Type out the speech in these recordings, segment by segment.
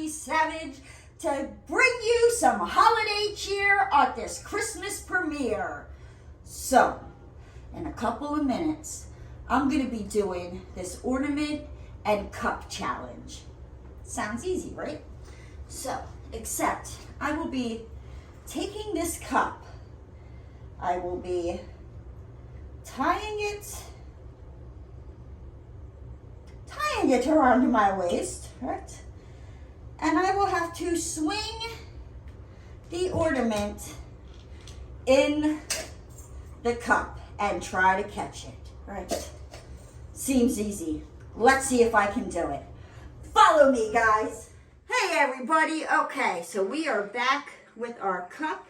Savage to bring you some holiday cheer at this Christmas premiere. So, in a couple of minutes, I'm going to be doing this ornament and cup challenge. Sounds easy, right? So, except I will be taking this cup, I will be tying it around my waist, right? And I will have to swing the ornament in the cup and try to catch it, right? Seems easy. Let's see if I can do it. Follow me, guys. Hey, everybody. Okay, so we are back with our cup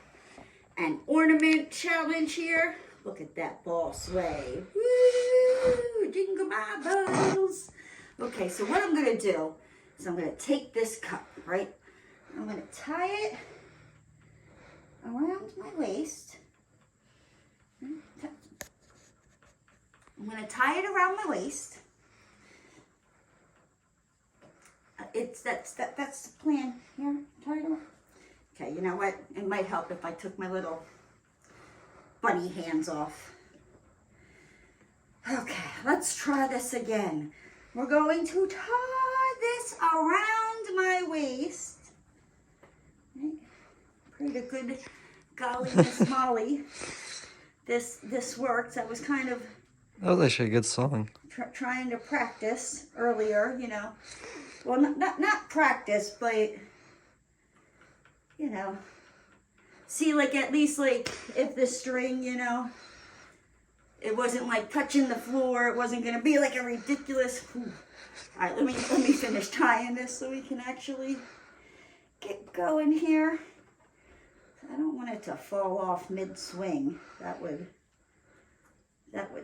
and ornament challenge here. Look at that ball sway. Woo! Jingle my bells. Okay, so what I'm going to do is I'm going to take this cup, right? I'm going to tie it around my waist. I'm going to tie it around my waist. That's the plan here. Tie it around. Okay, you know what? It might help if I took my little bunny hands off. Okay, let's try this again. We're going to tie this around my waist. Right? Pretty good, golly, Miss Molly. This works. I was kind of that was actually a good song. Trying to practice earlier, you know. Well, not practice, but you know, see, like, at least, like, if the string, you know, it wasn't like touching the floor, it wasn't gonna be like a ridiculous. All right, let me finish tying this so we can actually get going here. I don't want it to fall off mid-swing. That would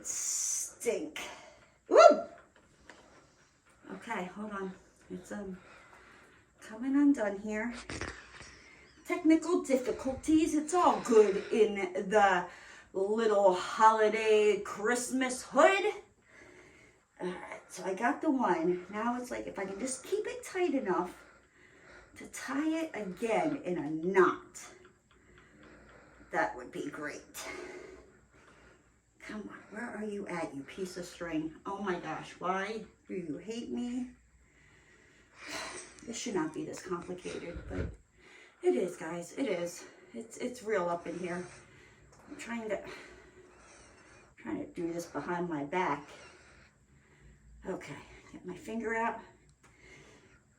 stink. Woo! Okay, hold on. It's coming undone here. Technical difficulties. It's all good in the little holiday Christmas hood. All right, so I got the one. Now it's like if I can just keep it tight enough to tie it again in a knot, that would be great. Come on, where are you at, you piece of string? Oh my gosh, why do you hate me? This should not be this complicated, but it is, guys. It is. It's real up in here. I'm trying to do this behind my back. Okay, get my finger out.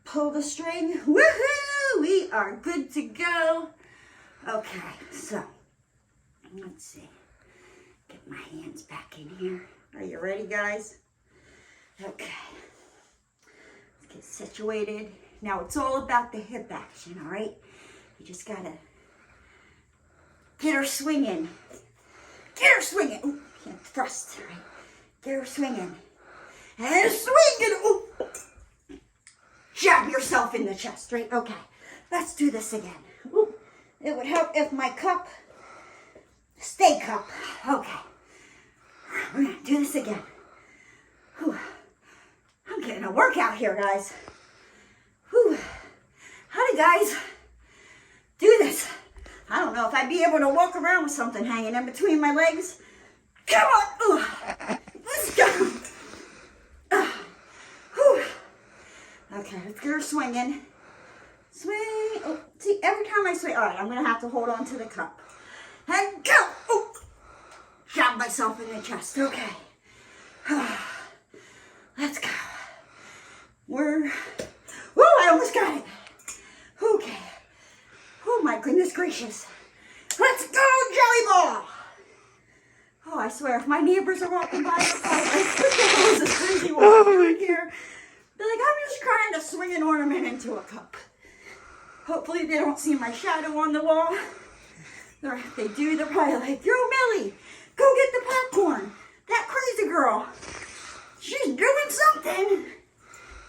Pull the string. Woohoo! We are good to go. Okay, so let's see. Get my hands back in here. Are you ready, guys? Okay. Let's get situated. Now, it's all about the hip action, all right? You just gotta get her swinging. Get her swinging. Ooh, can't thrust, right? Get her swinging. And swinging. Ooh. Jab yourself in the chest, right? Okay. Let's do this again. Ooh. It would help if my cup stay cup. Okay. We're gonna do this again. Whew. I'm getting a workout here, guys. Whew. How do guys do this? I don't know if I'd be able to walk around with something hanging in between my legs. Come on. Ooh. Let's go. Whew. Okay, let's get her swinging. Swing. Oh, see, every time I swing, all right, I'm going to have to hold on to the cup. And go. Oh. Shot myself in the chest. Okay. Let's go. Woo, I almost got it. Okay. Oh my goodness gracious. Let's go, jelly ball. Oh, I swear, if my neighbors are walking by, they're probably like, what the hell is this crazy woman doing here? They're like, I'm just trying to swing an ornament into a cup. Hopefully they don't see my shadow on the wall. If they do, they're probably like, yo, Millie, go get the popcorn. That crazy girl, she's doing something.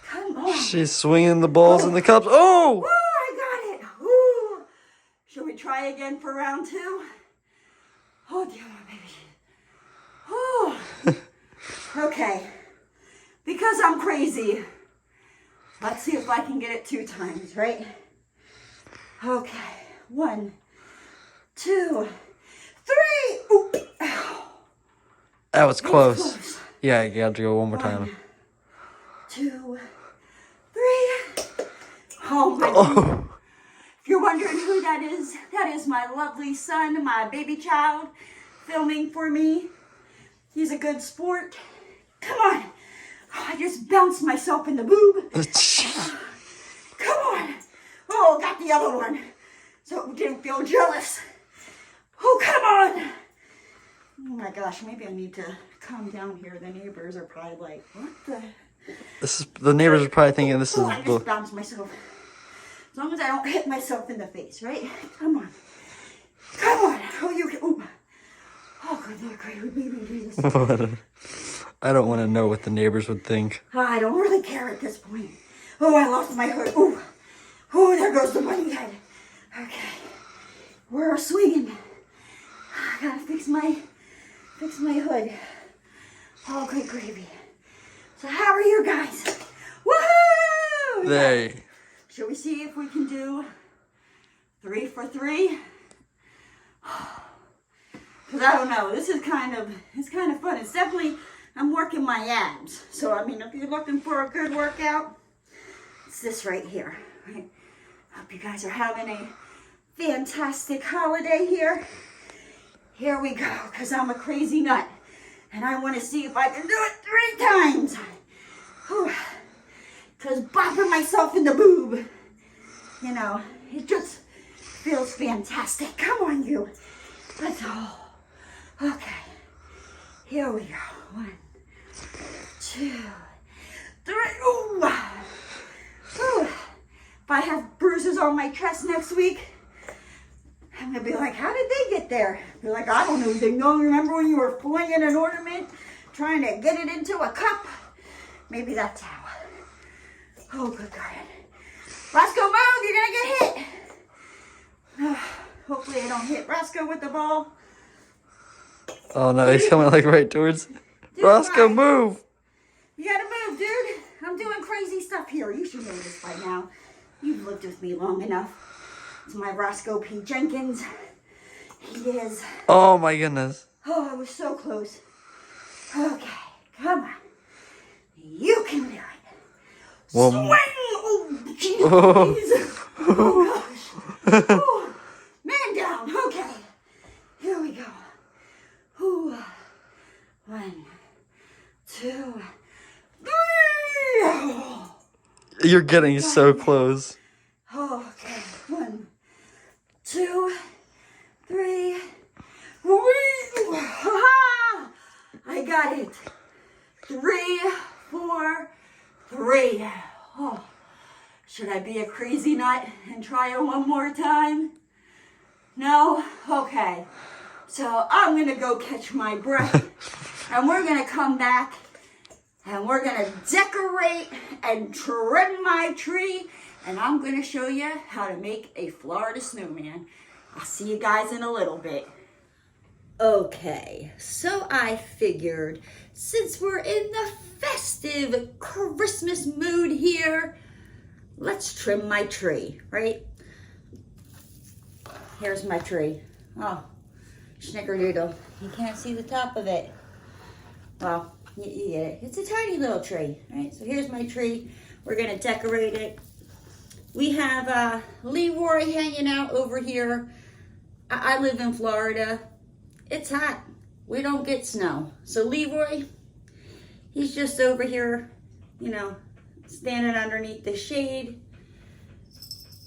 Come on. She's swinging the balls in the cups. Oh! Oh, I got it. Ooh. Should we try again for round two? Oh, dear baby. Oh. Okay. Because I'm crazy, Let's see if I can get it 2 times, right? Okay, 1, 2, 3. Oop. Ow. That was It's close. close. Yeah, you have to go one more time. 1, 2, 3. Oh my goodness. Oh, If you're wondering who that is my lovely son, my baby child, filming for me. He's a good sport. Come on. Oh, I just bounced myself in the boob. Come on. Oh, got the other one. So didn't feel jealous. Oh, come on. Oh my gosh, maybe I need to calm down here. The neighbors are probably like, what the? the neighbors are probably thinking this is Oh, I just the. bounced myself. As long as I don't hit myself in the face, right? Come on. Come on. Oh, you can. Ooh. Oh, good Lord, great baby Jesus. I don't want to know what the neighbors would think. I don't really care at this point. Oh, I lost my hood. Ooh. Oh, there goes the bunny head. Okay. We're swinging. I gotta fix my hood. Oh, good gravy. So how are you guys? Woohoo! They. Shall we see if we can do 3 for 3? Because I don't know, it's kind of fun. It's definitely, I'm working my abs. So, I mean, if you're looking for a good workout, it's this right here. Right? Hope you guys are having a fantastic holiday here. Here we go, because I'm a crazy nut. And I want to see if I can do it 3 times. Because bopping myself in the boob, you know, it just feels fantastic. Come on, you. Let's go. Okay. Here we go. 1, 2, 3. Ooh. Ooh. If I have bruises on my chest next week, I'm going to be like, how did they get there? Be like, I don't know. Ding dong. Remember when you were flinging an ornament, trying to get it into a cup? Maybe that's how. Oh, good God. Roscoe, move. You're going to get hit. Hopefully I don't hit Roscoe with the ball. Oh no, he's coming like right towards. Dude, Roscoe, bye. move! You gotta move, dude. I'm doing crazy stuff here. You should know this by now. You've lived with me long enough. It's my Roscoe P. Jenkins. He is. Oh my goodness. Oh, I was so close. Okay, come on. You can do it. Well, Swing! Oh, jeez. Oh, gosh. Oh, man down. Okay. Here we go. Ooh. 1, 2, 3. Oh. You're getting so close. Okay. 1, 2, 3. I got it. 3, 4, 3. Oh. Should I be a crazy nut and try it one more time? No? Okay. So I'm going to go catch my breath. And we're going to come back. And we're going to decorate and trim my tree. And I'm going to show you how to make a Florida snowman. I'll see you guys in a little bit. Okay, so I figured since we're in the festive Christmas mood here, let's trim my tree, right? Here's my tree. Oh, snickerdoodle. You can't see the top of it. Well, you get it. It's a tiny little tree, right? So here's my tree. We're going to decorate it. We have Leroy hanging out over here. I live in Florida. It's hot. We don't get snow. So Leroy, he's just over here, you know, standing underneath the shade.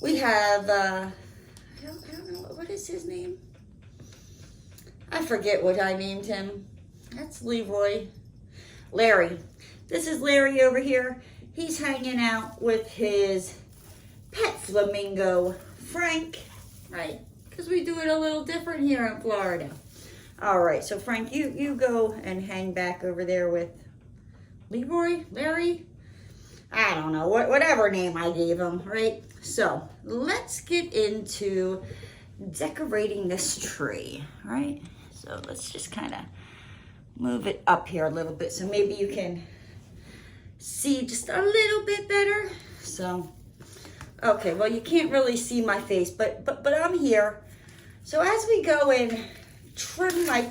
We have, I don't know, what is his name? I forget what I named him. That's Leroy. Larry. This is Larry over here. He's hanging out with his pet flamingo, Frank, right? Because we do it a little different here in Florida. All right, so Frank, you go and hang back over there with Leroy, Larry, I don't know, whatever name I gave him, right? So let's get into decorating this tree, right? So let's just kind of move it up here a little bit so maybe you can see just a little bit better. So, okay, well, you can't really see my face, but I'm here. So as we go and trim my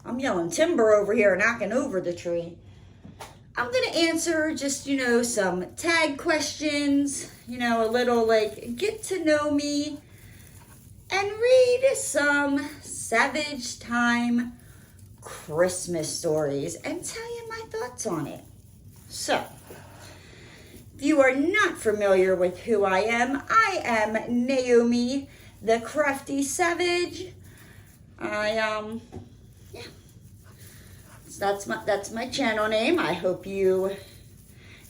I'm yelling timber over here, knocking over the tree. I'm going to answer just, some tag questions, a little like get to know me, and read some Savage Time Christmas stories and tell you my thoughts on it. So, if you are not familiar with who I am Naomi, the Crafty Savage. That's my channel name. I hope you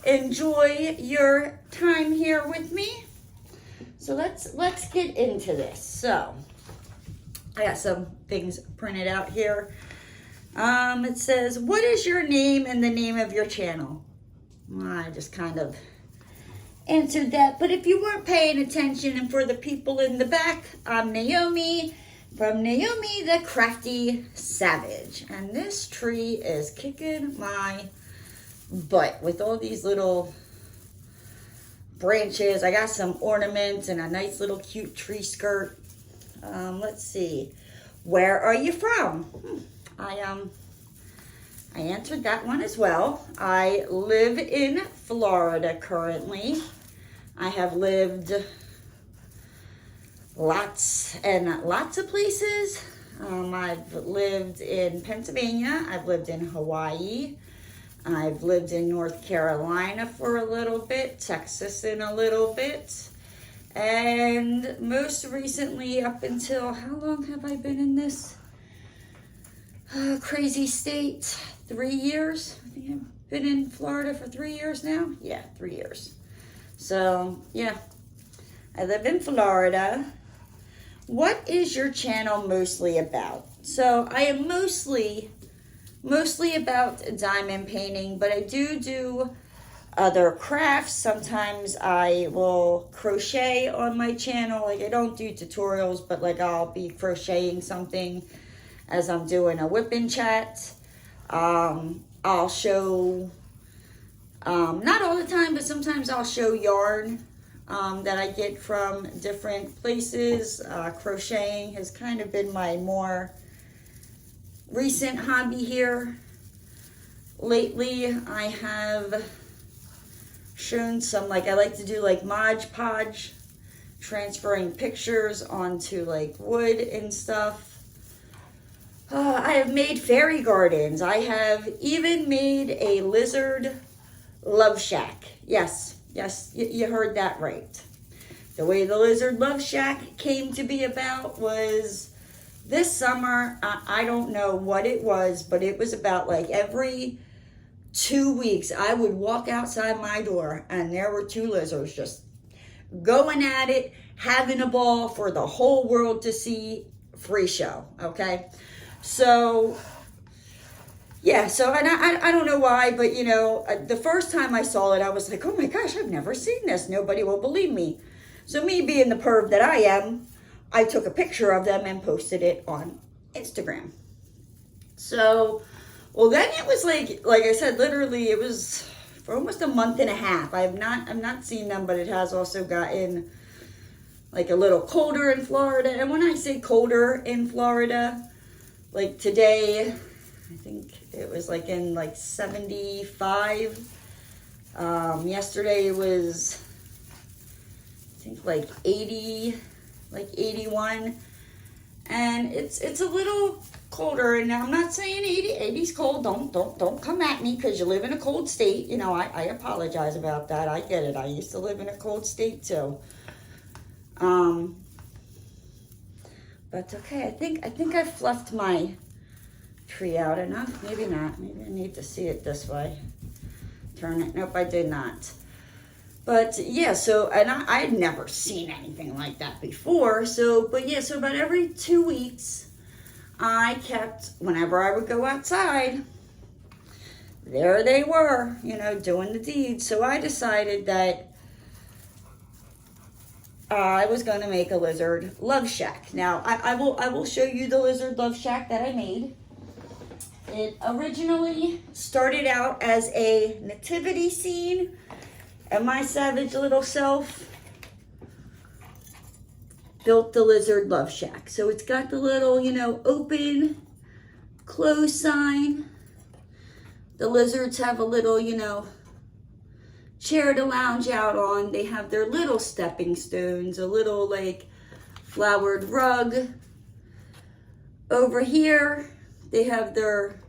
enjoy your time here with me. So let's get into this. So I got some things printed out here. It says, what is your name and the name of your channel? I just kind of answered that, but if you weren't paying attention, and for the people in the back, I'm Naomi from Naomi the Crafty Savage, and this tree is kicking my butt with all these little branches. I got some ornaments and a nice little cute tree skirt. Let's see, where are you from? I answered that one as well. I live in Florida currently. I have lived lots and lots of places. I've lived in Pennsylvania. I've lived in Hawaii. I've lived in North Carolina for a little bit, Texas in a little bit. And most recently, up until, how long have I been in this crazy state? 3 years. I think I've been in Florida for 3 years now. Yeah, 3 years. So, yeah, I live in Florida. What is your channel mostly about? So I am mostly about diamond painting, but I do other crafts. Sometimes I will crochet on my channel. Like, I don't do tutorials, but like I'll be crocheting something as I'm doing a whipping chat. I'll show, not all the time, but sometimes I'll show yarn that I get from different places. Crocheting has kind of been my more recent hobby here. Lately, I have shown some, like, I like to do like Mod Podge, transferring pictures onto like wood and stuff. I have made fairy gardens. I have even made a lizard love shack. Yes, you heard that right. The way the lizard love shack came to be about was this summer. I don't know what it was, but it was about like every 2 weeks I would walk outside my door and there were 2 lizards just going at it, having a ball for the whole world to see. Free show, okay? So, yeah, so, and I don't know why, but, the first time I saw it, I was like, oh my gosh, I've never seen this. Nobody will believe me. So me being the perv that I am, I took a picture of them and posted it on Instagram. So, well, then it was like I said, literally, it was for almost a month and a half. I've not seen them, but it has also gotten like a little colder in Florida. And when I say colder in Florida, like today, I think it was like in like 75. Yesterday it was, I think like 80, like 81. And it's a little colder. And I'm not saying 80's cold. Don't come at me because you live in a cold state. I apologize about that. I get it. I used to live in a cold state too. But okay, I think I fluffed my tree out enough. Maybe not. Maybe I need to see it this way. Turn it. Nope, I did not. But yeah, so, and I had never seen anything like that before. So, but yeah, so about every 2 weeks, I kept, whenever I would go outside, there they were, doing the deed. So I decided that I was going to make a lizard love shack. Now, I will show you the lizard love shack that I made. It originally started out as a nativity scene, and my savage little self built the lizard love shack. So it's got the little, you know, open, close sign. The lizards have a little, you know, chair to lounge out on. They have their little stepping stones, a little like flowered rug. Over here, they have their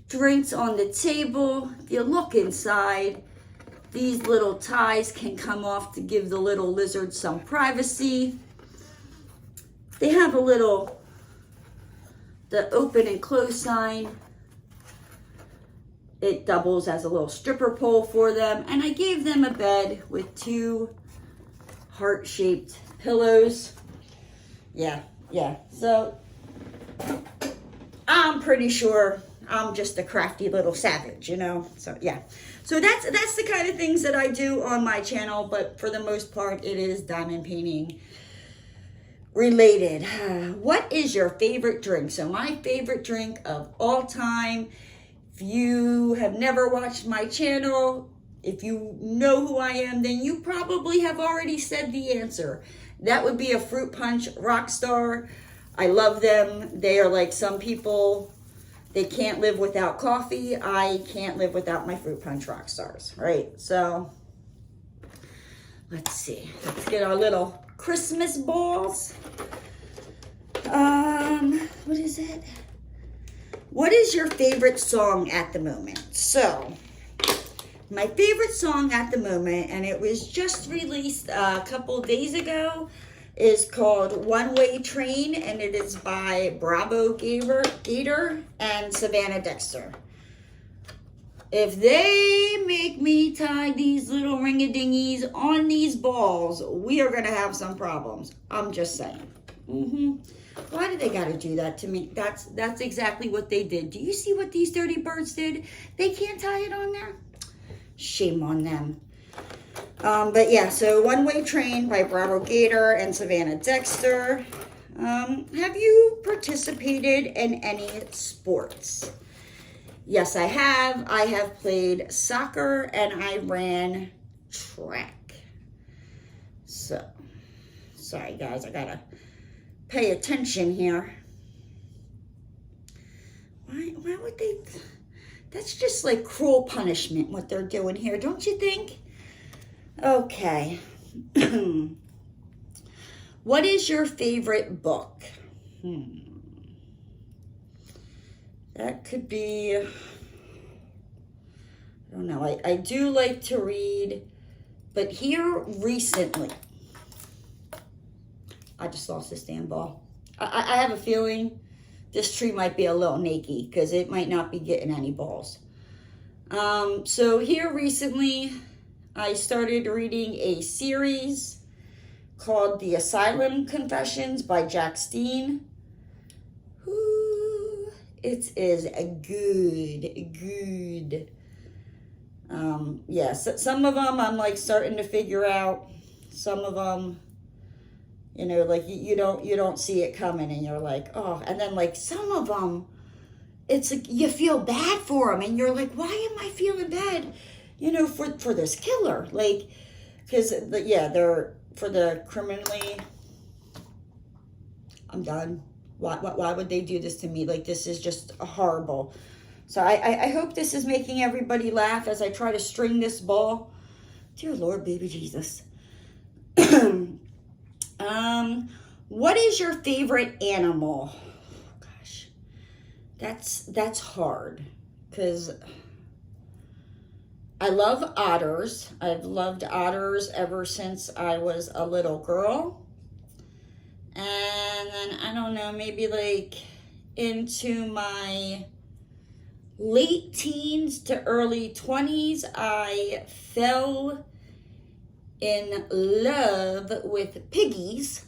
drinks on the table. If you look inside, these little ties can come off to give the little lizards some privacy. They have a little, the open and close sign. It doubles as a little stripper pole for them. And I gave them a bed with 2 heart-shaped pillows. Yeah. So I'm pretty sure I'm just a crafty little savage, you know? So yeah. So that's the kind of things that I do on my channel, but for the most part, it is diamond painting related. What is your favorite drink? So my favorite drink of all time, if you have never watched my channel, if you know who I am, then you probably have already said the answer. That would be a fruit punch Rockstar. I love them. They are like some people, they can't live without coffee. I can't live without my fruit punch Rockstars, right? So let's see. Let's get our little Christmas balls. What is it? What is your favorite song at the moment? So my favorite song at the moment, and it was just released a couple days ago, is called One Way Train, and it is by Bravo Gator and Savannah Dexter. If they make me tie these little ring-a-dingies on these balls, we are going to have some problems. I'm just saying. Why do they got to do that to me? That's exactly what they did. Do you see what these dirty birds did? They can't tie it on there? Shame on them. But yeah, so One Way Train by Bravo Gator and Savannah Dexter. Have you participated in any sports? Yes, I have. I have played soccer and I ran track. So, sorry guys, I gotta pay attention here. Why would they? That's just like cruel punishment what they're doing here, don't you think? Okay. What is your favorite book? That could be, I don't know. I do like to read, but here recently, I just lost this damn ball. I have a feeling this tree might be a little naked because it might not be getting any balls. So here recently, I started reading a series called The Asylum Confessions by Jack Steen. Ooh, it is good. Yeah, so some of them I'm like starting to figure out. Some of them, you know, like you don't see it coming, and you're like, oh. And then like some of them, it's like you feel bad for them, and you're like, why am I feeling bad? You know, for this killer, like, because yeah, they're for the criminally. I'm done. Why would they do this to me? Like, this is just horrible. So I hope this is making everybody laugh as I try to string this ball. Dear Lord, baby Jesus. What is your favorite animal? Oh, gosh, that's hard because I love otters. I've loved otters ever since I was a little girl. And then, I don't know, maybe like into my late teens to early 20s, I fell in love with piggies.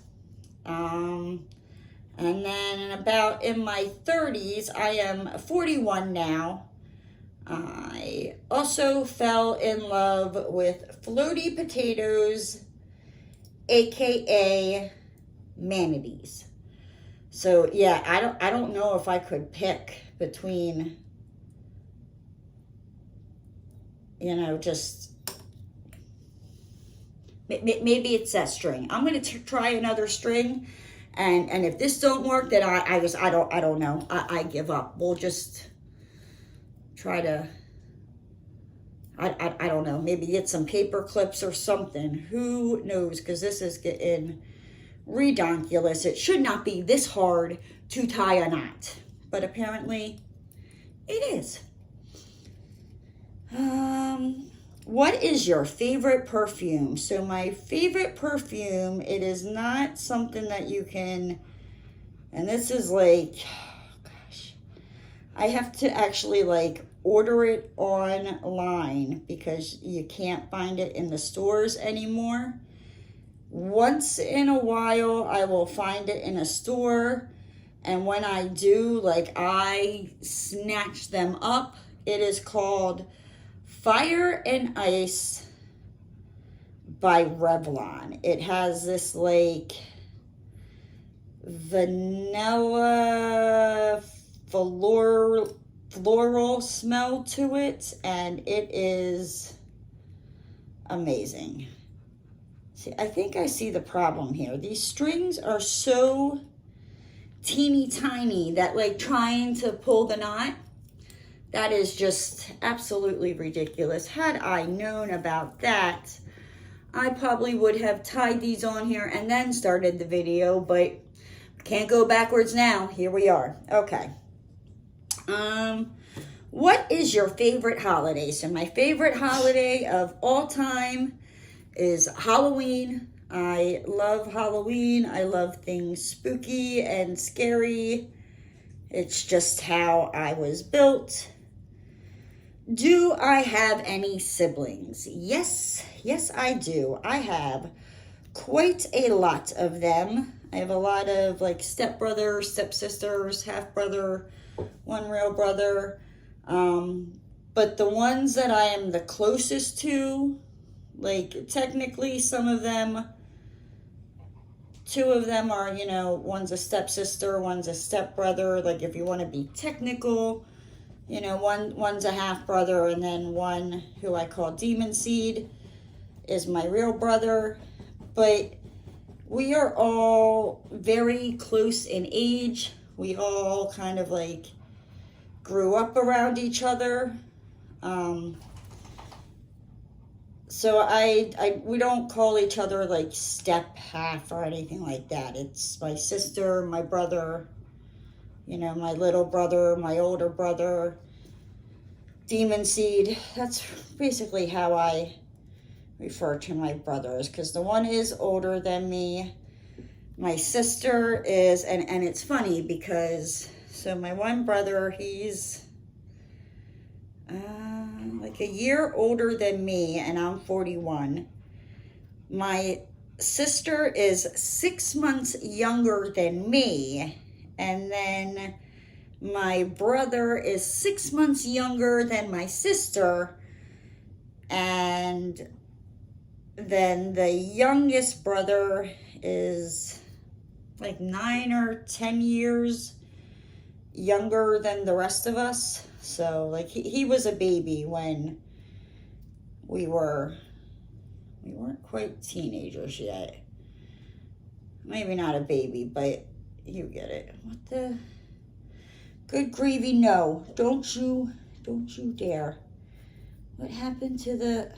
And then about in my 30s, I am 41 now, I also fell in love with floaty potatoes, aka manatees. So yeah, I don't know if I could pick between, you know, just maybe it's that string. I'm gonna try another string, and if this don't work, then I don't know. I give up. We'll just try to. I don't know. Maybe get some paper clips or something. Who knows? Because this is getting redonkulous. It should not be this hard to tie a knot, but apparently it is. What is your favorite perfume? So my favorite perfume, it is not something that you can, and this is like, oh gosh, I have to actually like order it online because you can't find it in the stores anymore. Once in a while, I will find it in a store, and when I do, like, I snatch them up. It is called Fire and Ice by Revlon. It has this like vanilla floral smell to it, and it is amazing. See, I think I see the problem here. These strings are so teeny tiny that like trying to pull the knot, that is just absolutely ridiculous. Had I known about that, I probably would have tied these on here and then started the video, but can't go backwards now. Here we are. Okay. What is your favorite holiday? So my favorite holiday of all time is Halloween. I love Halloween. I love things spooky and scary. It's just how I was built. Do I have any siblings? Yes, I do. I have quite a lot of them. I have a lot of like stepbrothers, stepsisters, half brother, one real brother. But the ones that I am the closest to, like technically some of them, two of them are, you know, one's a stepsister, one's a stepbrother. Like if you want to be technical, you know, one's a half brother, and then one who I call Demon Seed is my real brother. But we are all very close in age. We all kind of like grew up around each other. So we don't call each other like step half or anything like that. It's my sister, my brother, you know, my little brother, my older brother, Demon Seed. That's basically how I refer to my brothers, because the one is older than me. My sister is, and it's funny because, so my one brother, he's like a year older than me, and I'm 41. My sister is 6 months younger than me, and then my brother is 6 months younger than my sister, and then the youngest brother is like 9 or 10 years younger than the rest of us. So like he was a baby when we weren't quite teenagers yet. Maybe not a baby, but you get it. What the good gravy? No, don't you dare. What happened to the,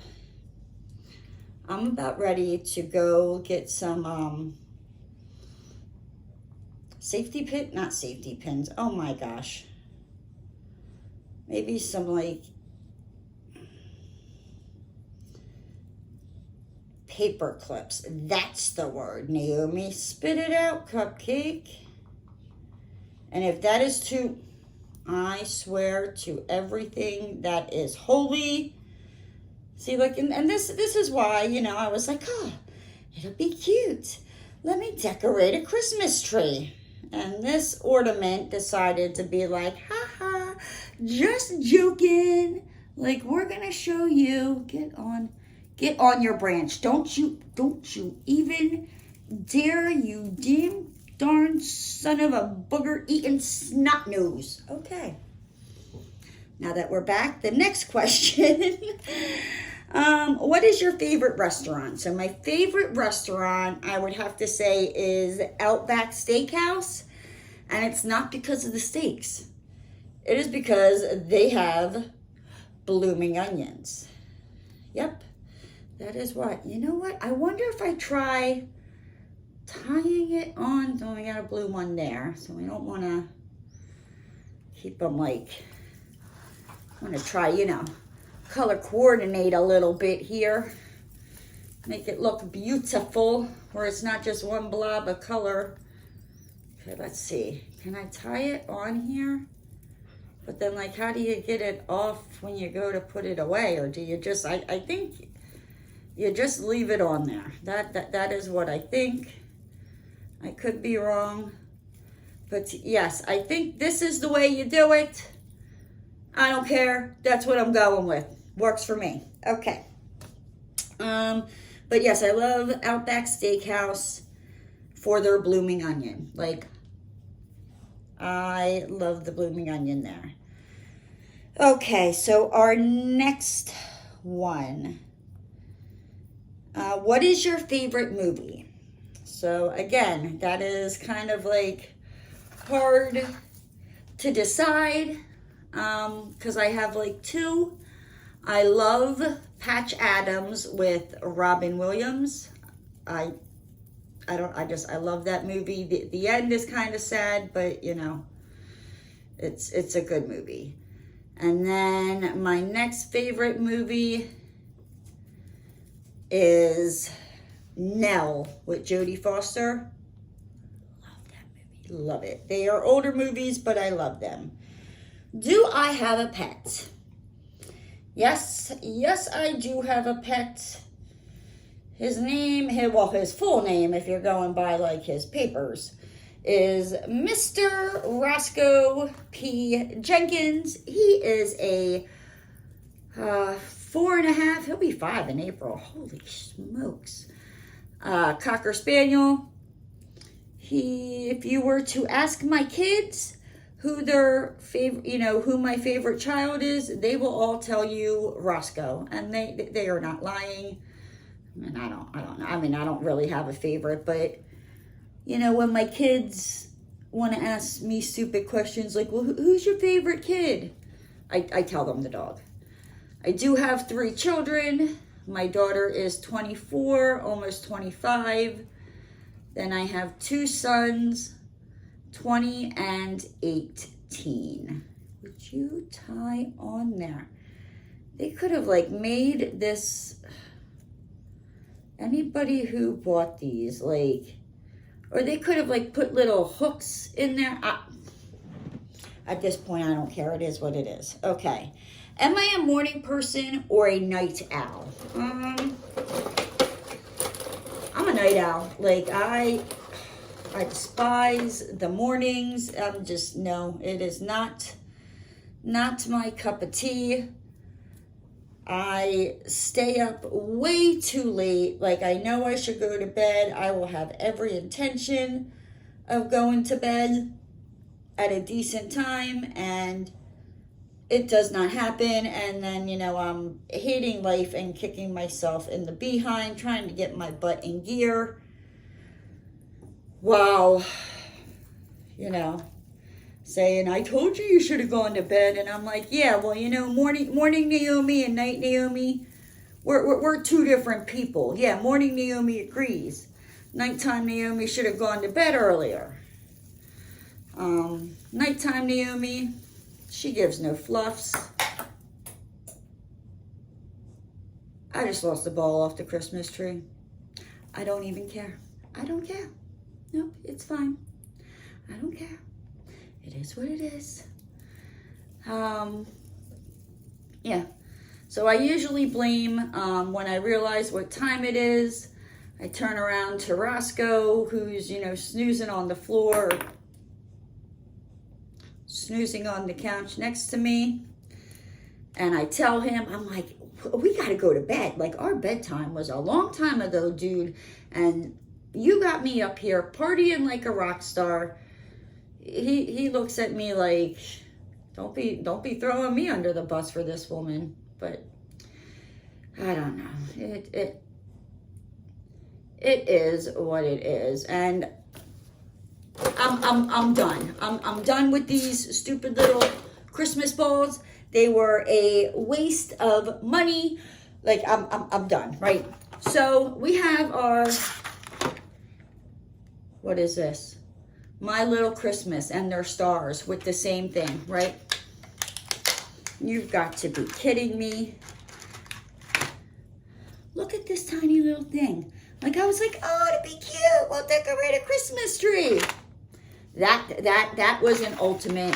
I'm about ready to go get some not safety pins. Oh my gosh. Maybe some like paper clips. That's the word, Naomi. Spit it out, Cupcake. And if that is too, I swear to everything that is holy. See, like, and this is why, you know, I was like, oh, it'll be cute. Let me decorate a Christmas tree. And this ornament decided to be like, haha, just joking. Like, we're gonna show you. Get on your branch. Don't you even dare, you damn darn son of a booger eating snot nose. Okay. Now that we're back, the next question. What is your favorite restaurant? So my favorite restaurant, I would have to say, is Outback Steakhouse. And it's not because of the steaks. It is because they have blooming onions. Yep, that is what. You know what? I wonder if I try tying it on. Oh, we got a blue one there. So we don't want to keep them like, I want to try, you know, color coordinate a little bit here. Make it look beautiful, where it's not just one blob of color. Okay, let's see. Can I tie it on here? But then, like, how do you get it off when you go to put it away? Or do you just, I think you just leave it on there. That is what I think. I could be wrong. But yes, I think this is the way you do it. I don't care. That's what I'm going with. Works for me. Okay. But yes, I love Outback Steakhouse for their blooming onion. Like, I love the blooming onion there. Okay, so our next one. What is your favorite movie? So again, that is kind of like hard to decide because I have like two. I love Patch Adams with Robin Williams. I love that movie. The end is kind of sad, but you know, it's a good movie. And then my next favorite movie is Nell with Jodie Foster. Love that movie. Love it. They are older movies, but I love them. Do I have a pet? Yes, I do have a pet. His full name, if you're going by like his papers, is Mr. Roscoe P. Jenkins. He is a 4.5, he'll be 5 in April. Holy smokes. Cocker Spaniel. If you were to ask my kids who their favorite, who my favorite child is, they will all tell you Roscoe, and they are not lying. I mean, I don't know. I mean, I don't really have a favorite, but when my kids want to ask me stupid questions like, well, who's your favorite kid? I tell them the dog. I do have 3 children. My daughter is 24, almost 25. Then I have 2 sons, 20 and 18. Would you tie on there? They could have like made this, anybody who bought these, like, or they could have like put little hooks in there. At this point, I don't care. It is what it is. Okay. Am I a morning person or a night owl? I'm a night owl. Like, I despise the mornings. No, it is not my cup of tea. I stay up way too late. Like, I know I should go to bed. I will have every intention of going to bed at a decent time, and it does not happen. And then, I'm hating life and kicking myself in the behind, trying to get my butt in gear. Wow. Saying, I told you should have gone to bed. And I'm like, yeah, well, morning Naomi and night Naomi, we're 2 different people. Yeah, morning Naomi agrees. Nighttime Naomi should have gone to bed earlier. Nighttime Naomi, she gives no fluffs. I just lost the ball off the Christmas tree. I don't even care. I don't care. Nope, it's fine. I don't care. It is what it is. Yeah. So I usually blame, when I realize what time it is, I turn around to Roscoe, who's, snoozing on the floor, snoozing on the couch next to me. And I tell him, I'm like, we got to go to bed. Like, our bedtime was a long time ago, dude. And you got me up here partying like a rock star. He looks at me like, Don't be throwing me under the bus for this woman. But I don't know. It is what it is, and I'm done. I'm done with these stupid little Christmas balls. They were a waste of money. Like I'm done, right? So we have our, what is this? My Little Christmas and their stars with the same thing, right? You've got to be kidding me. Look at this tiny little thing. Like, I was like, oh, it'd be cute. We'll decorate a Christmas tree. That was an ultimate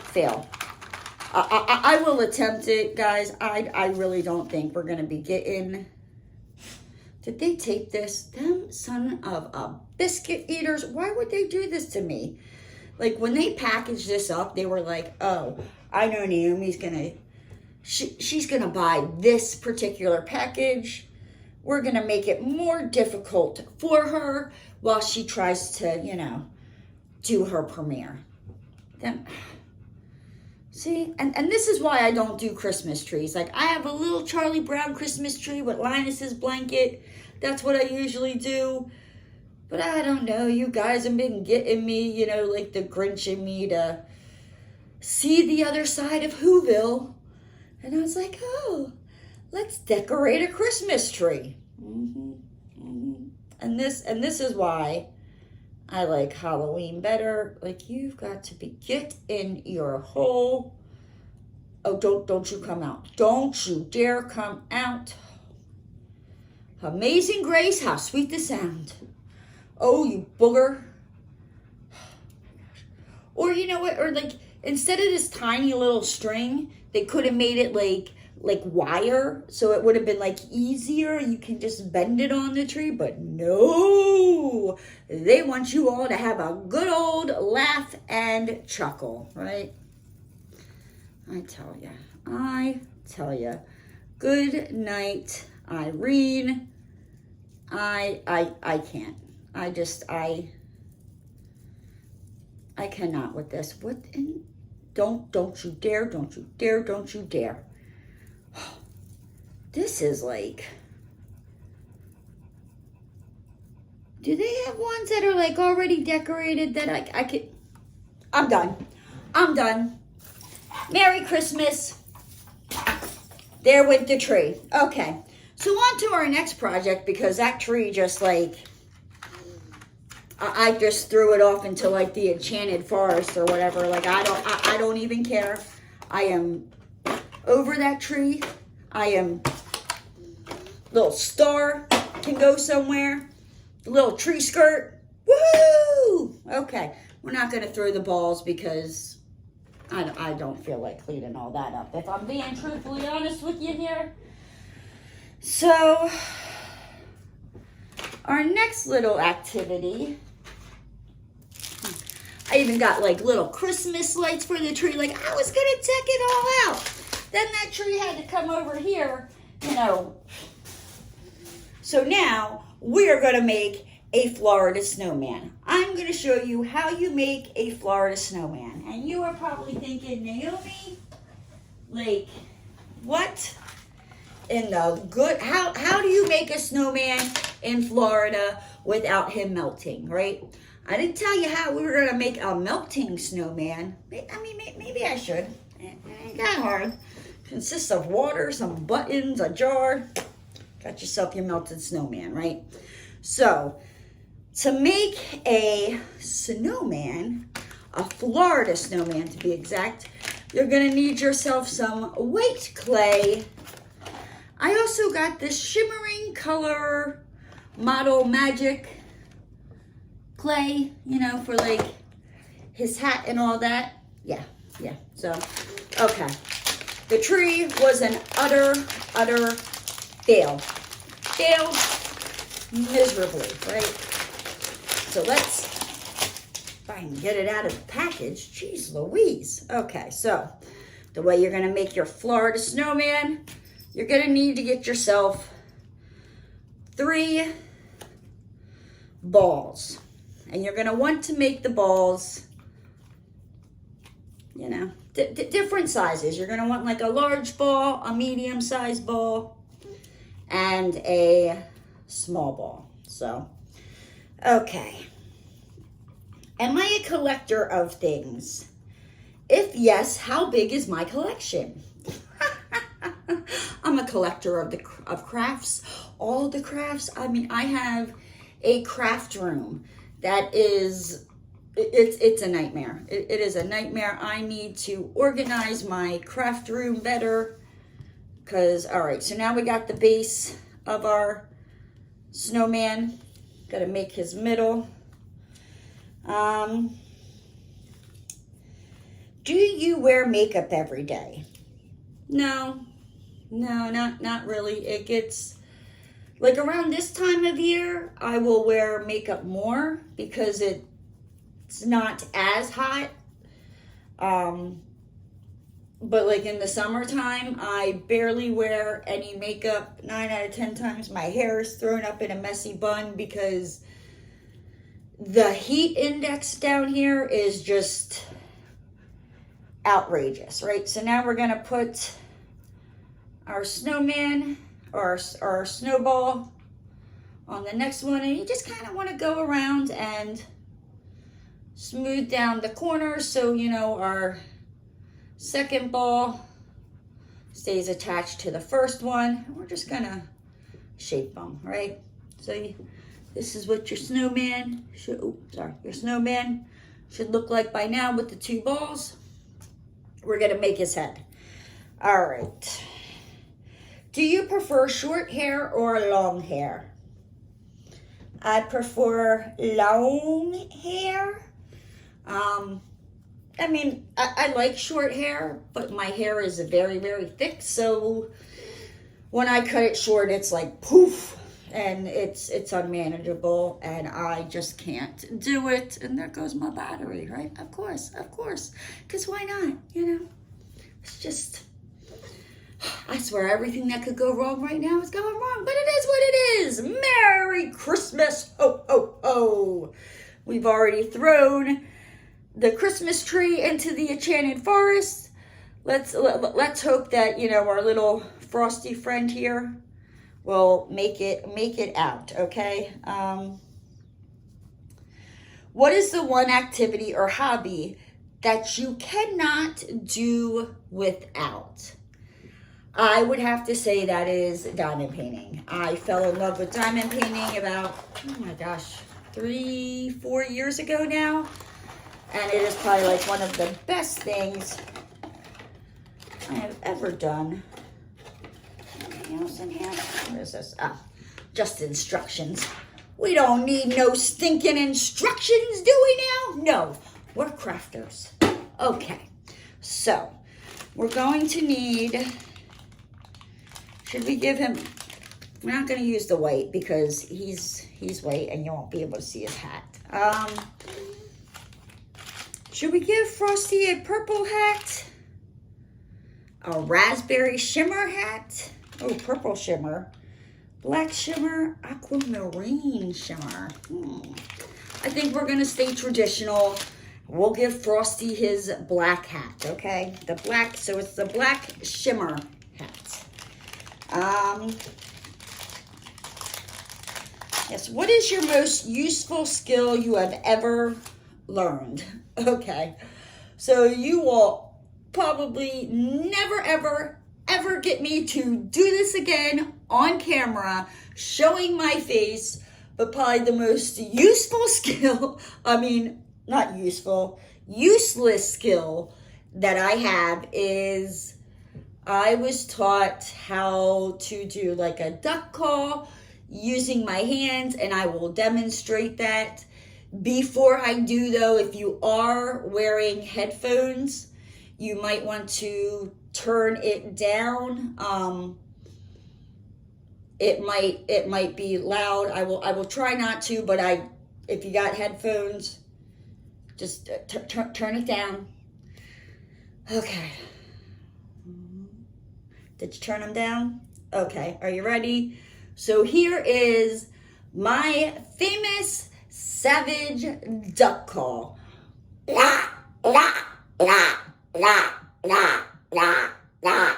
fail. I will attempt it, guys. I really don't think we're gonna be getting. Did they tape this? Them son of a biscuit eaters. Why would they do this to me? Like, when they packaged this up, they were like, oh, I know Naomi's gonna, she's gonna buy this particular package. We're gonna make it more difficult for her while she tries to, you know, do her premiere. Then, see, and this is why I don't do Christmas trees. Like, I have a little Charlie Brown Christmas tree with Linus's blanket. That's what I usually do. But I don't know, you guys have been getting me, you know, like the Grinch in me to see the other side of Whoville. And I was like, oh, let's decorate a Christmas tree. And this is why I like Halloween better. Like, you've got to get in your hole. Oh, don't you come out. Don't you dare come out. Amazing Grace, how sweet the sound. Oh, you booger. Or you know what? Or like, instead of this tiny little string, they could have made it like wire, so it would have been like easier. You can just bend it on the tree, but no, they want you all to have a good old laugh and chuckle, right? I tell ya. Good night, Irene. I can't. I cannot with this. What? Don't you dare. This is like, do they have ones that are like already decorated that I could, I'm done. Merry Christmas. There went the tree. Okay. So on to our next project, because that tree just like, I just threw it off into like the enchanted forest or whatever. Like, I don't even care. I am over that tree. I am, little star can go somewhere. The little tree skirt. Woohoo! Okay, we're not gonna throw the balls because I don't feel like cleaning all that up, if I'm being truthfully honest with you here. So, our next little activity, I even got like little Christmas lights for the tree. Like, I was gonna deck it all out. Then that tree had to come over here, you know. So now we are gonna make a Florida snowman. I'm gonna show you how you make a Florida snowman. And you are probably thinking, Naomi, like, what in the good, how do you make a snowman in Florida without him melting, right? I didn't tell you how we were gonna make a melting snowman. I mean, maybe I should. It ain't that hard. Consists of water, some buttons, a jar. Got yourself your melted snowman, right? So, to make a snowman, a Florida snowman to be exact, you're gonna need yourself some white clay. I also got this shimmering color Model Magic clay, you know, for like his hat and all that. Yeah. So, okay. The tree was an utter fail. Failed miserably, right? So let's, if I can get it out of the package. Jeez Louise. Okay, so the way you're gonna make your Florida snowman, you're gonna need to get yourself 3 balls. And you're gonna want to make the balls, you know, different sizes. You're gonna want like a large ball, a medium-sized ball, and a small ball. So, okay. Am I a collector of things? If yes, how big is my collection? I'm a collector of crafts, all the crafts. I mean, I have a craft room that is, it's a nightmare. It is a nightmare. I need to organize my craft room better because, all right, so now we got the base of our snowman. Got to make his middle. Do you wear makeup every day? No, not really. It gets, like around this time of year, I will wear makeup more because it's not as hot. But like in the summertime, I barely wear any makeup. 9 out of 10 times my hair is thrown up in a messy bun because the heat index down here is just outrageous, right? So now we're gonna put our snowman or our snowball on the next one, and you just kind of want to go around and smooth down the corners so you know our second ball stays attached to the first one. And we're just gonna shape them, right? So this is what your snowman should, your snowman should look like by now with the 2 balls. We're gonna make his head. All right. Do you prefer short hair or long hair? I prefer long hair. I mean, I like short hair, but my hair is very, very thick. So when I cut it short, it's like poof, and it's unmanageable, and I just can't do it. And there goes my battery, right? Of course, because why not? You know, it's just, I swear everything that could go wrong right now is going wrong, but it is what it is. Merry Christmas, ho, ho, ho. We've already thrown the Christmas tree into the enchanted forest. Let's hope that, you know, our little frosty friend here will make it out, okay? What is the one activity or hobby that you cannot do without? I would have to say that is diamond painting. I fell in love with diamond painting about, oh my gosh, 3-4 years ago now. And it is probably like one of the best things I have ever done. Anything else in here? What is this? Ah, just instructions. We don't need no stinking instructions, do we now? No, we're crafters. Okay, so we're going to need, should we give him, we're not going to use the white because he's white and you won't be able to see his hat. Should we give Frosty a purple hat? A raspberry shimmer hat? Oh, purple shimmer. Black shimmer, aquamarine shimmer. I think we're gonna stay traditional. We'll give Frosty his black hat, okay? The black, so it's the black shimmer hat. Yes, what is your most useful skill you have ever learned? Okay, so you will probably never, ever get me to do this again on camera, showing my face, but probably the most useful skill, I mean, not useful, useless skill that I have is I was taught how to do like a duck call using my hands, and I will demonstrate that. Before I do though, if you are wearing headphones, you might want to turn it down. It might be loud. I will try not to, but if you got headphones, just turn it down. Okay. Did you turn them down? Okay, are you ready? So here is my famous savage duck call. La, la, la, la, la, la, la.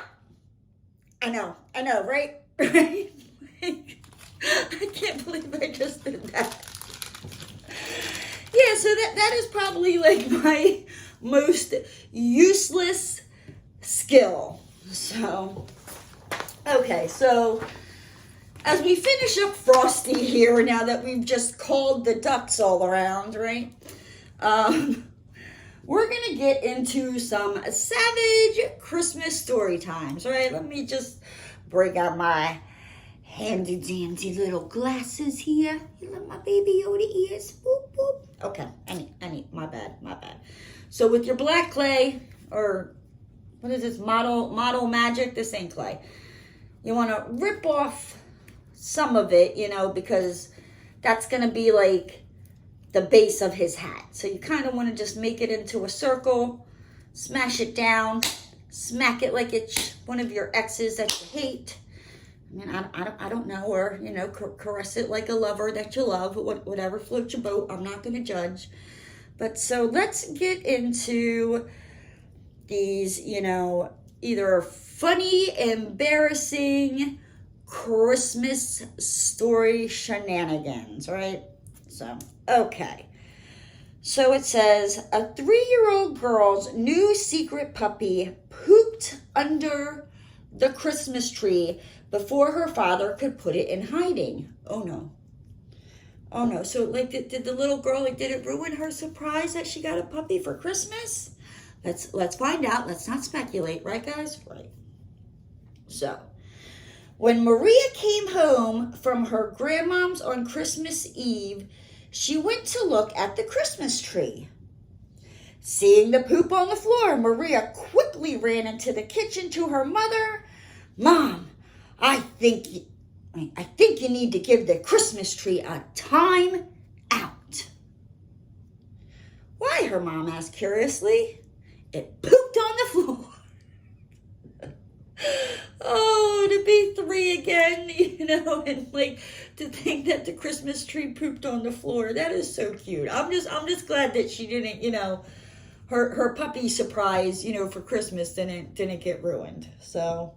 I know, right? Right? I can't believe I just did that. Yeah, so that is probably like my most useless skill. So, okay, so as we finish up Frosty here, now that we've just called the ducks all around, right? We're going to get into some savage Christmas story times, right? Let me just break out my handy dandy little glasses here. You love my baby Yoda ears. Boop, boop. Okay, I need, my bad. So with your black clay, or what is this, model magic? This ain't clay. You want to rip off some of it, because that's going to be like the base of his hat. So you kind of want to just make it into a circle, smash it down, smack it like it's one of your exes that you hate. I mean, I don't know, or, caress it like a lover that you love, whatever floats your boat. I'm not going to judge. But so let's get into these, either funny, embarrassing Christmas story shenanigans, right? So, okay. So it says, a 3-year-old girl's new secret puppy pooped under the Christmas tree before her father could put it in hiding. Oh no. So did the little girl, did it ruin her surprise that she got a puppy for Christmas? Let's find out. Let's not speculate, right guys? Right. So, when Maria came home from her grandmom's on Christmas Eve, she went to look at the Christmas tree. Seeing the poop on the floor, Maria quickly ran into the kitchen to her mother. Mom, I think you need to give the Christmas tree a time out. Why? Her mom asked curiously. It pooped on the floor. Oh, to be 3 again, and to think that the Christmas tree pooped on the floor. That is so cute. I'm just glad that she didn't, her puppy surprise, for Christmas didn't get ruined. So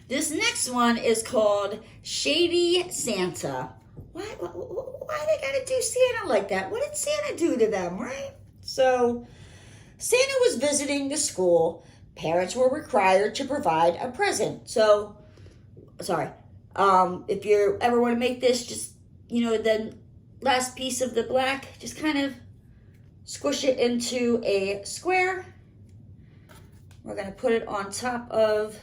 this next one is called Shady Santa. Why they gotta do Santa like that? What did Santa do to them, right? So Santa was visiting the school. Parents were required to provide a present. So, sorry. If you ever want to make this, just, the last piece of the black, just kind of squish it into a square. We're going to put it on top of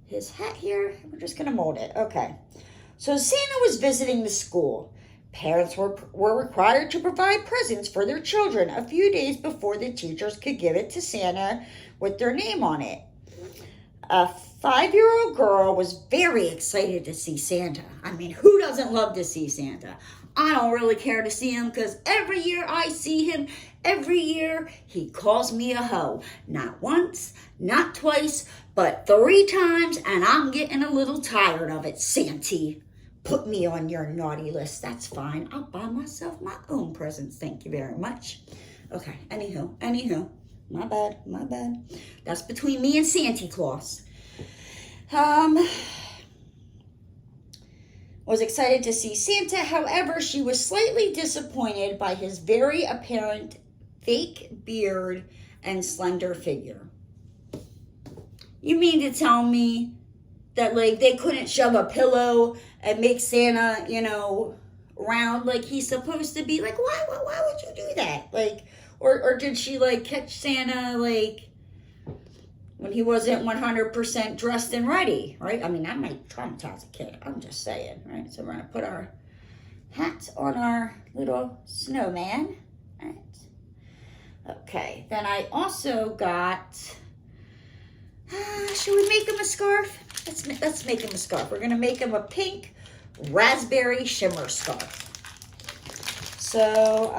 his hat here. We're just going to mold it. Okay. So Santa was visiting the school. Parents were required to provide presents for their children a few days before the teachers could give it to Santa with their name on it. A 5-year-old girl was very excited to see Santa. I mean, who doesn't love to see Santa? I don't really care to see him because every year I see him, every year he calls me a hoe. Not once, not twice, but 3 times, and I'm getting a little tired of it, Santy. Put me on your naughty list. That's fine. I'll buy myself my own presents. Thank you very much. Okay, anywho. My bad. That's between me and Santa Claus. Was excited to see Santa. However, she was slightly disappointed by his very apparent fake beard and slender figure. You mean to tell me that, they couldn't shove a pillow and make Santa, round like he's supposed to be? Why would you do that? Or did she, catch Santa, when he wasn't 100% dressed and ready, right? I mean, that might traumatize a kid. I'm just saying, right? So we're going to put our hat on our little snowman, right? Okay, then I also got, should we make him a scarf? Let's make him a scarf. We're going to make him a pink raspberry shimmer scarf. So,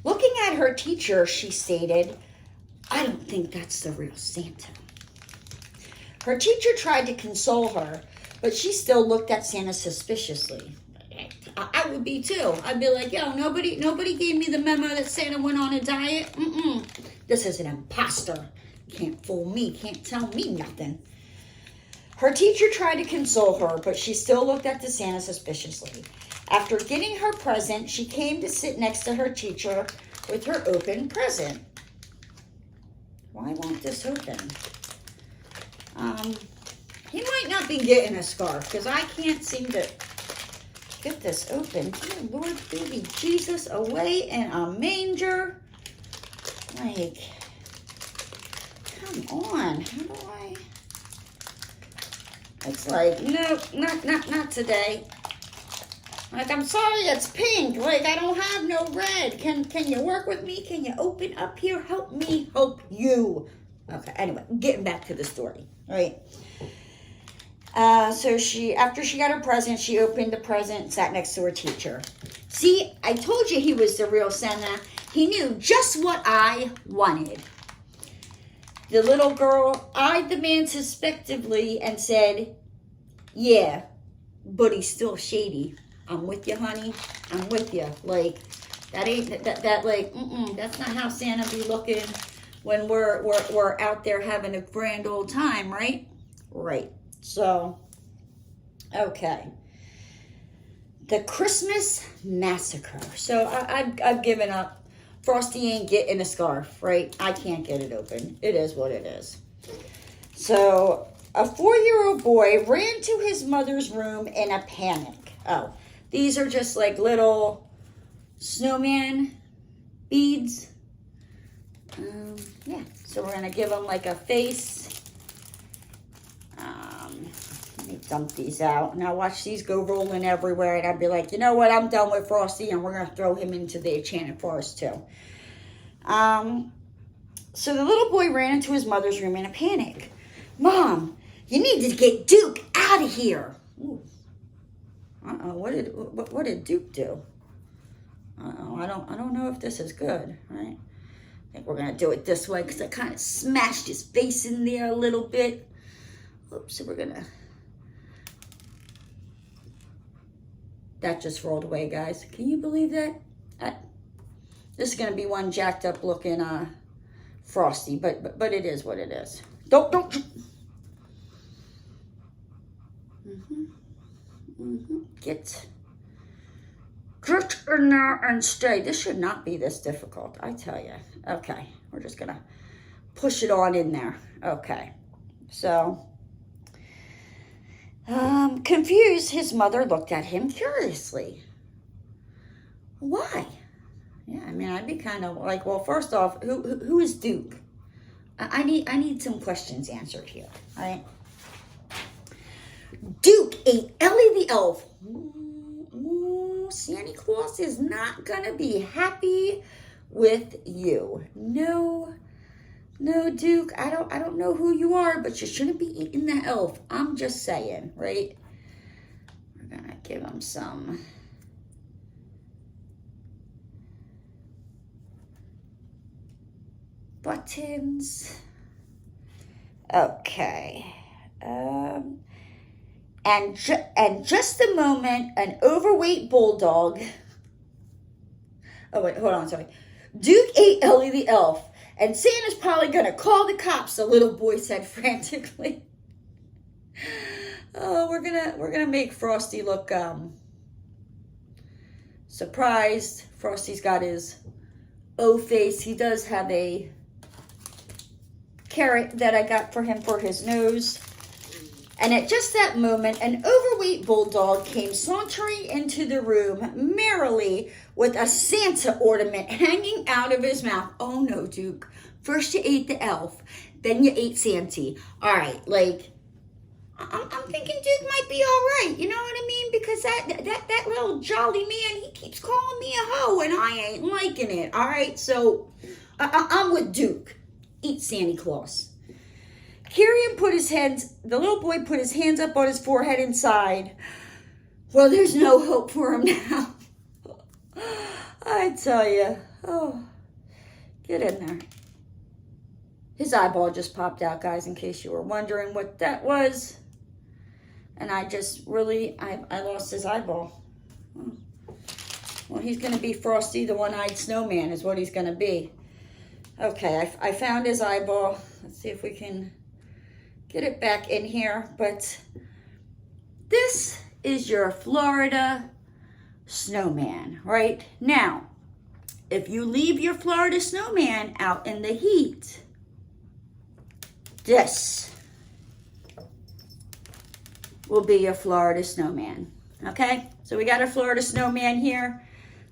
looking at her teacher, she stated, I don't think that's the real Santa. Her teacher tried to console her, But she still looked at Santa suspiciously. I would be too. I'd be like, yo, nobody gave me the memo that Santa went on a diet. This is an imposter. Can't fool me. Can't tell me nothing. Her teacher tried to console her, but she still looked at the Santa suspiciously. After getting her present, she came to sit next to her teacher with her open present. Why won't this open? He might not be getting a scarf because I can't seem to get this open. Dear Lord, baby Jesus, away in a manger. Like, come on. How do I? It's like, no, not today. Like, I'm sorry, it's pink. Like, I don't have no red. Can you work with me? Can you open up here? Help me help you. Okay, anyway, getting back to the story, right? So after she got her present, she opened the present and sat next to her teacher. See, I told you he was the real Santa. He knew just what I wanted. The little girl eyed the man suspectively and said, yeah, but he's still shady. I'm with you, honey. I'm with you. Like, that ain't, that's not how Santa be looking when we're out there having a grand old time, right? Right. So, okay. The Christmas Massacre. So, I've given up. Frosty ain't getting a scarf, right? I can't get it open. It is what it is. So, a 4-year-old boy ran to his mother's room in a panic. Oh, these are just like little snowman beads. Yeah, so we're going to give him like a face. Let me dump these out. Now watch these go rolling everywhere. And I'd be like, you know what? I'm done with Frosty. And we're going to throw him into the Enchanted Forest too. So the little boy ran into his mother's room in a panic. Mom, you need to get Duke out of here. Ooh. Uh-oh, what did Duke do? Uh-oh, I don't know if this is good, right? I think we're going to do it this way because I kind of smashed his face in there a little bit. Oops, so we're going to... That just rolled away, guys. Can you believe that? This is going to be one jacked up looking Frosty, but it is what it is. Don't. Get in there and stay. This should not be this difficult, I tell you. Okay, we're just going to push it on in there. Okay, so... confused, his mother looked at him curiously. Why? Yeah, I mean, I'd be kind of like, well, first off, who is Duke? I need some questions answered here, all right? Duke ate Ellie the elf. Santa Claus is not gonna be happy with you. No, Duke, I don't know who you are, but you shouldn't be eating that elf. I'm just saying, right? We're gonna give him some buttons. Okay. And just a moment, an overweight bulldog. Oh wait, hold on, sorry. Duke ate Ellie the elf. And Santa's probably going to call the cops, the little boy said frantically. Oh, we're gonna make Frosty look surprised. Frosty's got his O face. He does have a carrot that I got for him for his nose. And at just that moment, an overweight bulldog came sauntering into the room merrily with a Santa ornament hanging out of his mouth. Oh no, Duke. First you ate the elf, then you ate Santa. All right, like, I'm thinking Duke might be all right. You know what I mean? Because that little jolly man, he keeps calling me a hoe, and I ain't liking it. All right, so I'm with Duke. Eat Santa Claus. The little boy put his hands up on his forehead and sighed. Well, there's no hope for him now. I tell you. Oh, get in there. His eyeball just popped out, guys, in case you were wondering what that was. And I just really, I lost his eyeball. Well, he's going to be Frosty the One-Eyed Snowman is what he's going to be. Okay, I found his eyeball. Let's see if we can get it back in here. But this is your Florida snowman, right? Now, if you leave your Florida snowman out in the heat, this will be your Florida snowman. Okay, so we got a Florida snowman here.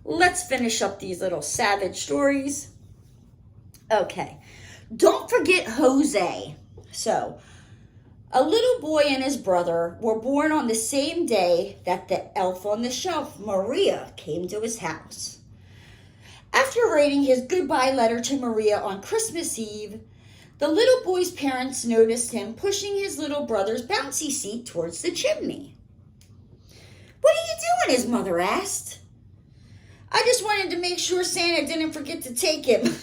Let's finish up these little savage stories. Okay, don't forget Jose. So, a little boy and his brother were born on the same day that the elf on the shelf, Maria, came to his house. After writing his goodbye letter to Maria on Christmas Eve, the little boy's parents noticed him pushing his little brother's bouncy seat towards the chimney. "What are you doing?" his mother asked. "I just wanted to make sure Santa didn't forget to take him."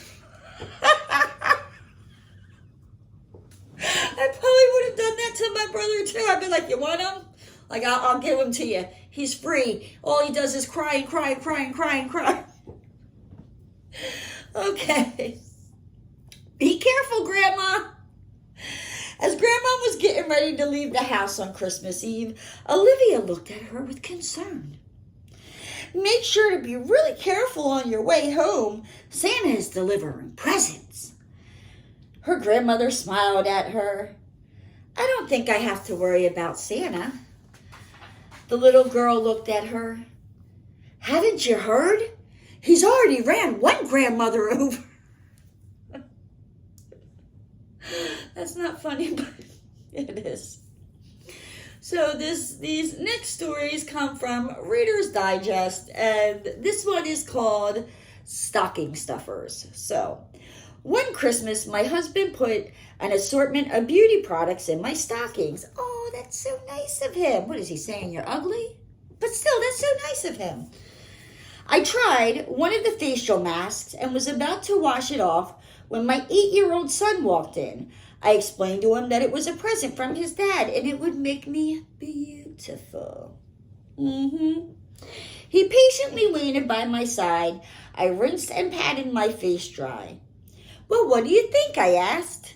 I probably would have done that to my brother too. I'd be like, "You want him? Like, I'll give him to you. He's free. All he does is cry and cry and cry and cry and cry." Okay. Be careful, Grandma. As Grandma was getting ready to leave the house on Christmas Eve, Olivia looked at her with concern. "Make sure to be really careful on your way home. Santa is delivering presents." Her grandmother smiled at her. "I don't think I have to worry about Santa." The little girl looked at her. "Haven't you heard? He's already ran one grandmother over." That's not funny, but it is. So these next stories come from Reader's Digest, and this one is called Stocking Stuffers. So, one Christmas, my husband put an assortment of beauty products in my stockings. Oh, that's so nice of him. What is he saying? You're ugly? But still, that's so nice of him. I tried one of the facial masks and was about to wash it off when my 8-year-old son walked in. I explained to him that it was a present from his dad and it would make me beautiful. He patiently waited by my side. I rinsed and patted my face dry. "Well, what do you think?" I asked.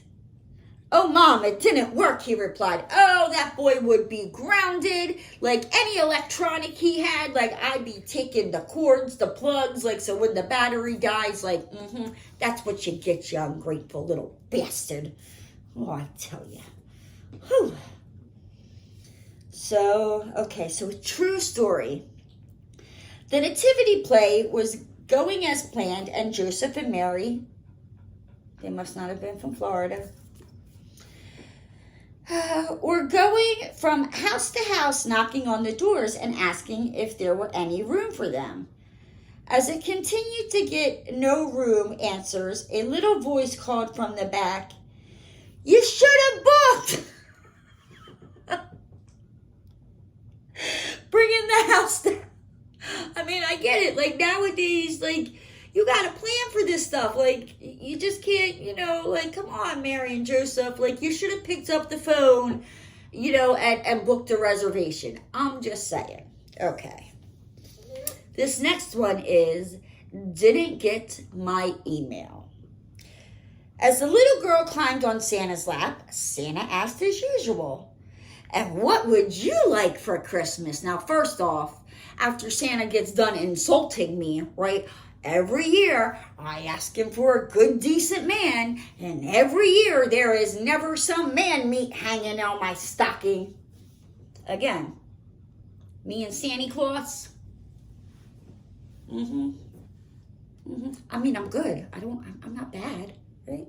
"Oh, Mom, it didn't work," he replied. "Oh, that boy would be grounded. Like any electronic he had, like I'd be taking the cords, the plugs, like so when the battery dies, like, that's what you get, you ungrateful little bastard." Oh, I tell you. Whew. So a true story. The nativity play was going as planned, and Joseph and Mary, they must not have been from Florida, were going from house to house, knocking on the doors and asking if there were any room for them. As it continued to get no room answers, a little voice called from the back, "You should have booked!" Bringing the house down. I mean, I get it. Like, nowadays, like, you got to plan for this stuff. Like, you just can't, like, come on, Mary and Joseph. Like, you should have picked up the phone, and booked a reservation. I'm just saying. Okay. This next one is, didn't get my email. As the little girl climbed on Santa's lap, Santa asked as usual, "And what would you like for Christmas?" Now, first off, after Santa gets done insulting me, right, every year I ask him for a good, decent man, and every year there is never some man meat hanging on my stocking. Again, me and Santa Claus. I mean, I'm good. I'm not bad, right?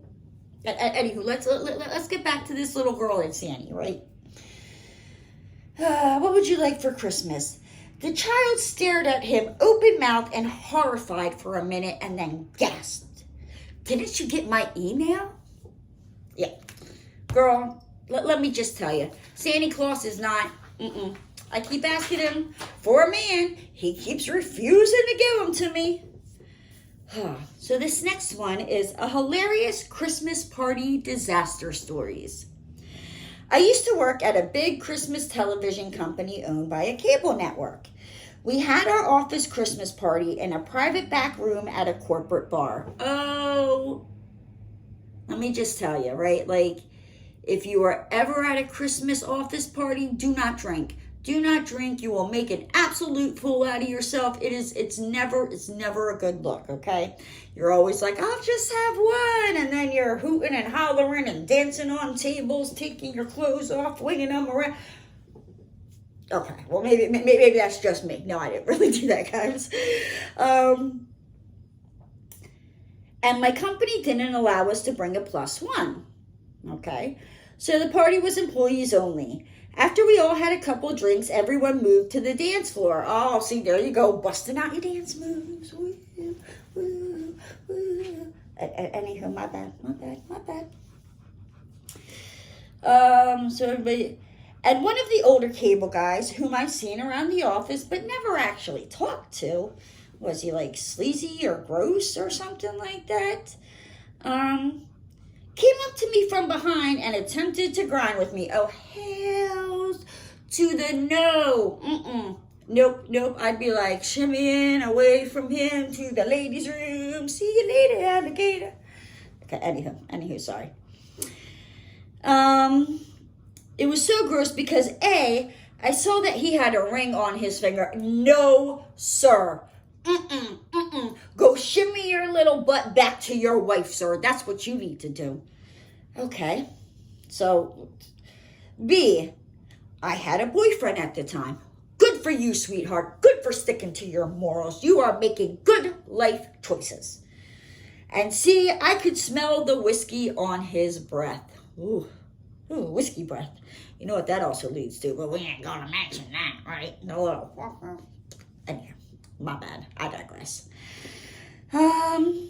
Anywho, let's get back to this little girl and Santa, right? What would you like for Christmas? The child stared at him open-mouthed and horrified for a minute and then gasped. "Didn't you get my email?" Yeah. Girl, let me just tell you, Santa Claus is not, I keep asking him for a man. He keeps refusing to give them to me. So this next one is a hilarious Christmas party disaster stories. I used to work at a big Christmas television company owned by a cable network. We had our office Christmas party in a private back room at a corporate bar. Oh, let me just tell you, right? Like, if you are ever at a Christmas office party, do not drink. Do not drink. You will make an absolute fool out of yourself. It's never a good look, okay? You're always like, I'll just have one. And then you're hooting and hollering and dancing on tables, taking your clothes off, winging them around. Okay, well, maybe that's just me. No, I didn't really do that, guys. And my company didn't allow us to bring a +1. Okay, so the party was employees only. After we all had a couple drinks, everyone moved to the dance floor. Oh, see, there you go, busting out your dance moves. Woo, woo, woo. Anywho, my bad. So everybody, and one of the older cable guys, whom I've seen around the office but never actually talked to, was he like sleazy or gross or something like that? Came up to me from behind and attempted to grind with me. Oh, hells to the no. Nope. I'd be like shimmying away from him to the ladies' room. See you later, alligator. Okay, anywho, sorry. It was so gross because A, I saw that he had a ring on his finger. No, sir. Go shimmy your little butt back to your wife, sir. That's what you need to do. Okay. So, B, I had a boyfriend at the time. Good for you, sweetheart. Good for sticking to your morals. You are making good life choices. And C, I could smell the whiskey on his breath. Ooh, whiskey breath. You know what that also leads to, but we ain't gonna mention that, right? No. Anyhow. My bad. I digress. I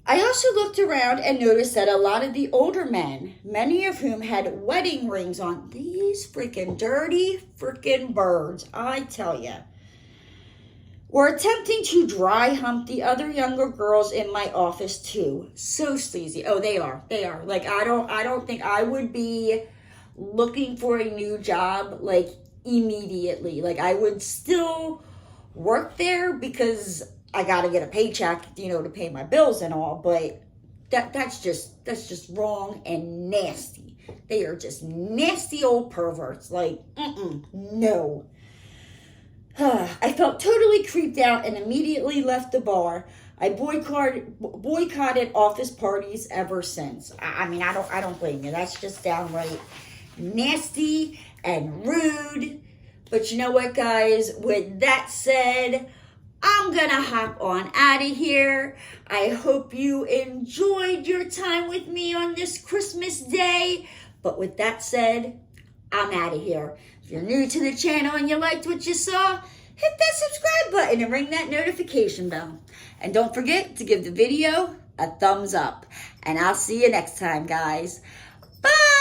also looked around and noticed that a lot of the older men, many of whom had wedding rings on, these freaking dirty freaking birds, I tell you, were attempting to dry hump the other younger girls in my office too. So sleazy. Oh, they are. Like, I don't think I would be looking for a new job, like, immediately. Like, I would still work there because I gotta get a paycheck, to pay my bills and all, but that's just wrong and nasty. They are just nasty old perverts. Like, no. I felt totally creeped out and immediately left the bar. I boycotted office parties ever since. I mean, I don't blame you. That's just downright nasty and rude. But you know what, guys? With that said, I'm gonna hop on out of here. I hope you enjoyed your time with me on this Christmas day. But with that said, I'm out of here. If you're new to the channel and you liked what you saw, hit that subscribe button and ring that notification bell. And don't forget to give the video a thumbs up. And I'll see you next time, guys. Bye!